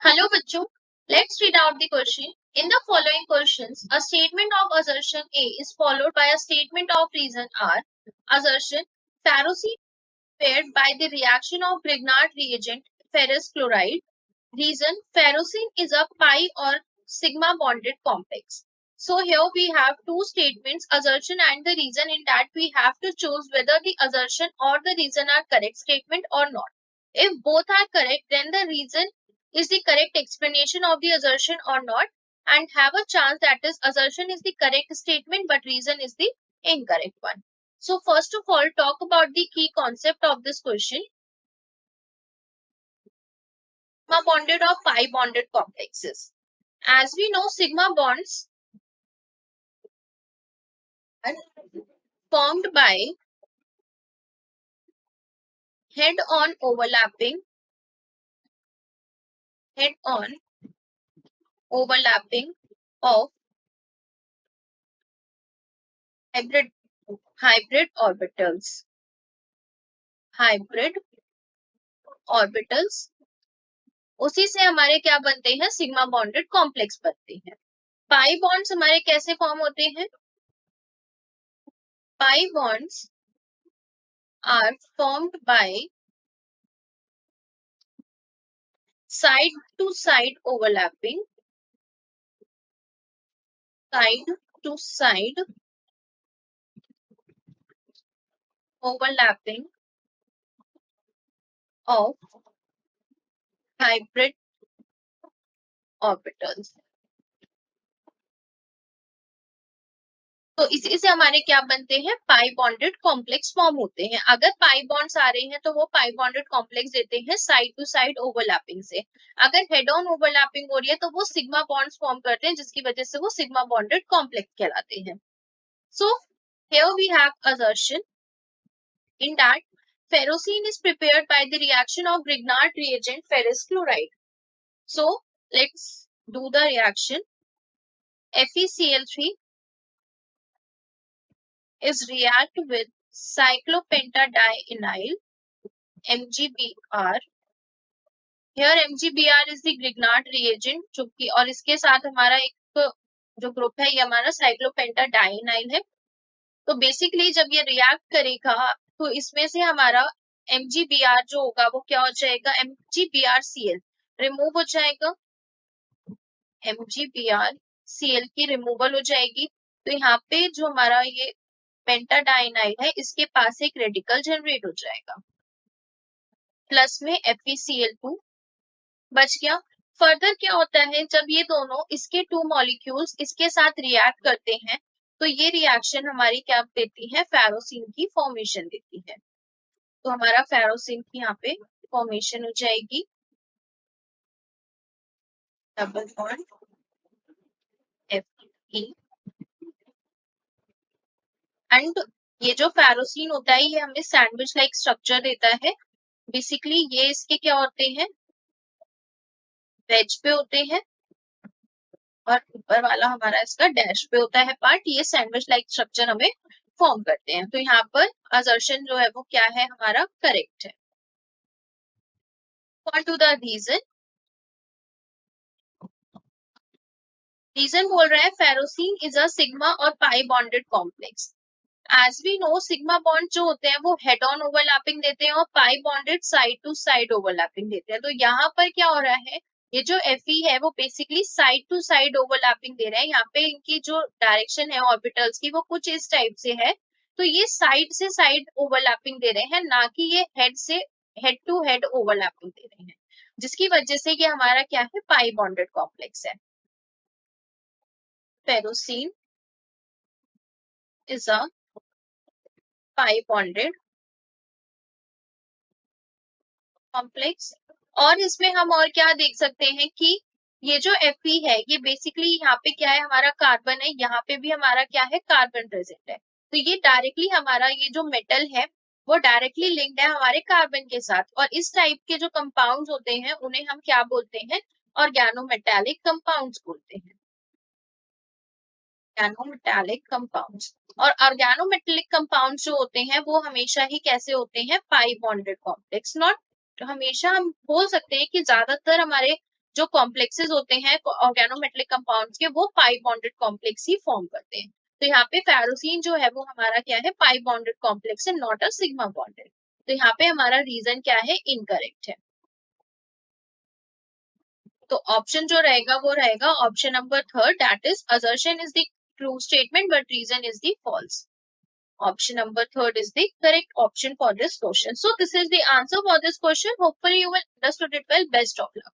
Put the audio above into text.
Hello, bachcho. Let's read out the question. In the following questions, a statement of assertion A is followed by a statement of reason R. Assertion: ferrocene prepared by the reaction of Grignard reagent ferrous chloride. Reason: ferrocene is a pi or sigma bonded complex. So here we have two statements, assertion and the reason. In that we have to choose whether the assertion or the reason are correct statement or not. If both are correct, then the reason is the correct explanation of the assertion or not, and have a chance that is assertion is the correct statement but reason is the incorrect one. So first of all, talk about the key concept of this question. Sigma bonded or pi bonded complexes. As we know, sigma bonds are formed by head-on overlapping of hybrid orbitals. Hybrid orbitals, उसी से हमारे क्या बनते हैं, sigma bonded complex बनते हैं. Pi bonds हमारे कैसे फॉर्म होते हैं? Pi bonds are formed by side to side overlapping of hybrid orbitals. तो इसी से हमारे क्या बनते हैं, पाई बॉन्डेड कॉम्प्लेक्स फॉर्म होते हैं. अगर पाई बॉन्ड्स आ रहे हैं तो वो पाई बॉन्डेड कॉम्प्लेक्स देते हैं साइड टू साइड ओवरलैपिंग से. अगर हेड ऑन ओवरलैपिंग हो रही है तो वो सिग्मा बॉन्ड्स फॉर्म करते हैं, जिसकी वजह से वो सिग्मा बॉन्डेड कॉम्प्लेक्स कहलाते हैं. So here we have assertion in that ferrocene is prepared by the reaction of Grignard reagent ferrous chloride. So let's do the reaction. FeCl3 is react with cyclopentadienyl MgBr. Here MgBr is the Grignard reagent, जो कि और इसके साथ हमारा एक जो group है ये हमारा cyclopentadienyl है. तो बेसिकली जब ये रिएक्ट करेगा तो इसमें से हमारा MgBr जो होगा वो क्या हो जाएगा, MgBrCl रिमूव हो जाएगा. MgBrCl की रिमूवल हो जाएगी. तो यहाँ पे जो हमारा ये पेंटाडाइनाइल है इसके पास एक रेडिकल जनरेट हो जाएगा, प्लस में FeCl2 बच गया. फर्दर क्या होता है, जब ये दोनों इसके टू मॉलिक्यूल्स इसके साथ रिएक्ट करते हैं तो ये रिएक्शन हमारी क्या देती है, फेरोसिन की फॉर्मेशन देती है. तो हमारा फेरोसिन की यहाँ पे फॉर्मेशन हो जाएगी, डबल बॉन्ड Fe. एंड ये जो फेरोसिन होता है ये हमें सैंडविच लाइक स्ट्रक्चर देता है. बेसिकली ये इसके क्या होते हैं, वेज पे होते हैं और ऊपर वाला हमारा इसका डैश पे होता है पार्ट. ये सैंडविच लाइक स्ट्रक्चर हमें फॉर्म करते हैं. तो यहाँ पर असर्शन जो है वो क्या है, हमारा करेक्ट है. On to the reason. Reason बोल रहा है फेरोसिन इज अ सिग्मा और pi bonded complex. As we know sigma bond जो होते हैं वो हेड ऑन ओवरलैपिंग देते हैं और pi bonded side to side overlapping देते हैं. तो यहाँ पर क्या हो रहा है, ये जो Fe है वो basically side to side overlapping दे रहे हैं. यहाँ पे इनकी जो डायरेक्शन है ऑर्बिटल्स की वो कुछ इस टाइप से है. तो ये साइड से साइड ओवरलैपिंग दे रहे हैं, ना कि ये हेड से हेड टू हेड ओवरलैपिंग दे रहे हैं, जिसकी वजह से ये हमारा क्या है, पाई बॉन्डेड कॉम्प्लेक्स है. Ferrocene is a pi bonded complex. और इसमें हम और क्या देख सकते हैं कि ये जो Fe है ये बेसिकली यहाँ पे क्या है, हमारा कार्बन है, यहाँ पे भी हमारा क्या है, कार्बन प्रेजेंट है. तो ये डायरेक्टली हमारा ये जो मेटल है वो डायरेक्टली लिंक्ड है हमारे कार्बन के साथ. और इस टाइप के जो कंपाउंड्स होते हैं उन्हें हम क्या बोलते हैं, ऑर्गेनोमेटालिक कंपाउंड्स बोलते हैं. Organometallic compounds. और ऑर्गेनोमेटालिक कंपाउंड्स जो होते हैं वो हमेशा ही कैसे होते हैं, पाई बॉन्डेड कॉम्प्लेक्स. नॉट हमेशा, हम बोल सकते हैं कि ज्यादातर हमारे जो कॉम्प्लेक्सेस होते हैं ऑर्गेनोमेटेलिक कंपाउंड्स के, वो पाई बॉन्डेड कॉम्प्लेक्स ही फॉर्म करते हैं। तो यहाँ पे फेरोसीन जो है वो हमारा क्या है, पाई बॉन्डेड कॉम्प्लेक्स है, नॉट अ सिग्मा बॉन्डेड। तो यहाँ पे हमारा रीजन क्या है, इनकरेक्ट है। तो ऑप्शन जो रहेगा वो रहेगा option number third, that is assertion is the true statement but reason is the false. Option number third is the correct option for this question. So this is the answer for this question. Hopefully you will understood it well. Best of luck.